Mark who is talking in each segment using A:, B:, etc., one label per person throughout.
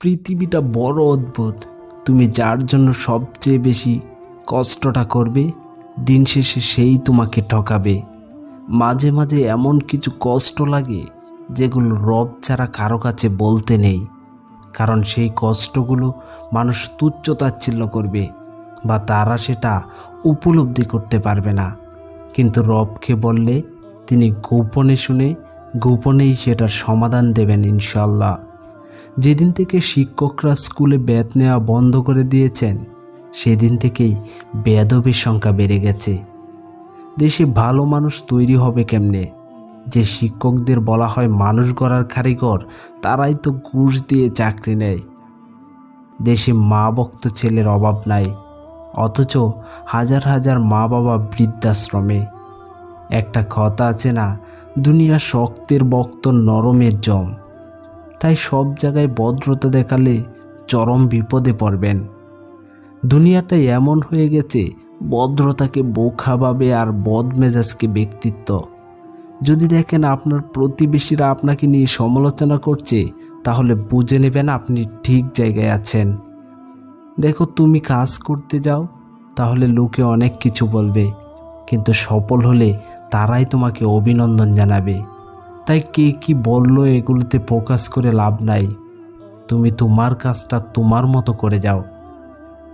A: পৃথিবীটা বড় অদ্ভুত। তুমি যার জন্য সবচেয়ে বেশি কষ্টটা করবে, দিন শেষে সেই তোমাকে ঠকাবে। মাঝে মাঝে এমন কিছু কষ্ট লাগে যেগুলো রব ছাড়া কারো কাছে বলতে নেই, কারণ সেই কষ্টগুলো মানুষ তুচ্ছ-তাচ্ছিল্য করবে বা তারা সেটা উপলব্ধি করতে পারবে না। কিন্তু রবকে বললে তিনি গোপনে শুনে গোপনেই সেটার সমাধান দেবেন ইনশাল্লাহ। যেদিন থেকে শিক্ষকরা স্কুলে বেত নেওয়া বন্ধ করে দিয়েছেন, সেদিন থেকেই বেয়াদবির সংখ্যা বেড়ে গেছে। দেশে ভালো মানুষ তৈরি হবে কেমনে? যে শিক্ষকদের বলা হয় মানুষ গড়ার কারিগর, তারাই তো ঘুষ দিয়ে চাকরি নেয়। দেশে মা ভক্ত ছেলের অভাব নাই, অথচ হাজার হাজার মা বাবা বৃদ্ধাশ্রমে। একটা কথা আছে না, দুনিয়া শক্তের ভক্ত নরমের জম। তাই সব জায়গায় ভদ্রতা দেখালে চরম বিপদে পড়বেন। দুনিয়াটা এমন হয়ে গেছে, ভদ্রতাকে বোকা ভাবে আর বদমেজাজকে ব্যক্তিত্ব। যদি দেখেন আপনার প্রতিবেশীরা আপনাকে নিয়ে সমালোচনা করছে, তাহলে বুঝে নেবেন আপনি ঠিক জায়গায় আছেন। দেখো, তুমি কাজ করতে যাও, তাহলে লোকে অনেক কিছু বলবে, কিন্তু সফল হলে তারাই তোমাকে অভিনন্দন জানাবে। তাই কে কি বললো এগুলোতে ফোকাস করে লাভ নাই। তুমি তোমার কাজটা তোমার মতো করে যাও।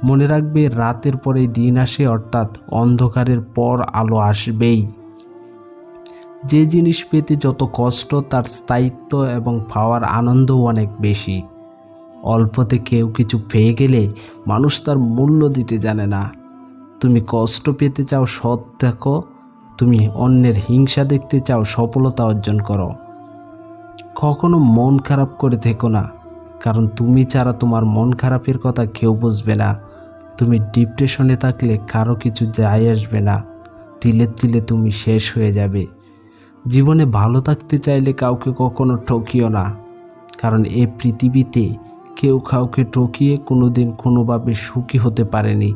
A: মনে রাখবে, রাতের পরে দিন আসে, অর্থাৎ অন্ধকারের পর আলো আসবেই। যে জিনিস পেতে যত কষ্ট, তার স্থায়িত্ব এবং পাওয়ার আনন্দও অনেক বেশি। অল্পতে কেউ কিছু পেয়ে গেলে মানুষ তার মূল্য দিতে জানে না। তুমি কষ্ট পেতে চাও, সৎ দেখো। তুমি অন্যের হিংসা দেখতে চাও, সফলতা অর্জন করো। কখনো মন খারাপ করে থেকো না, কারণ তুমি ছাড়া তোমার মন খারাপের কথা কেউ বুঝবে না। তুমি ডিপ্রেশনে থাকলে কারো কিছু যায় আসবে না। তিলে তিলে তুমি শেষ হয়ে যাবে। জীবনে ভালো থাকতে চাইলে কাউকে কখনো ঠকিও না, কারণ এই পৃথিবীতে কেউ কাউকে ঠকিয়ে কোনোদিন কোনোভাবে সুখী হতে পারেনি।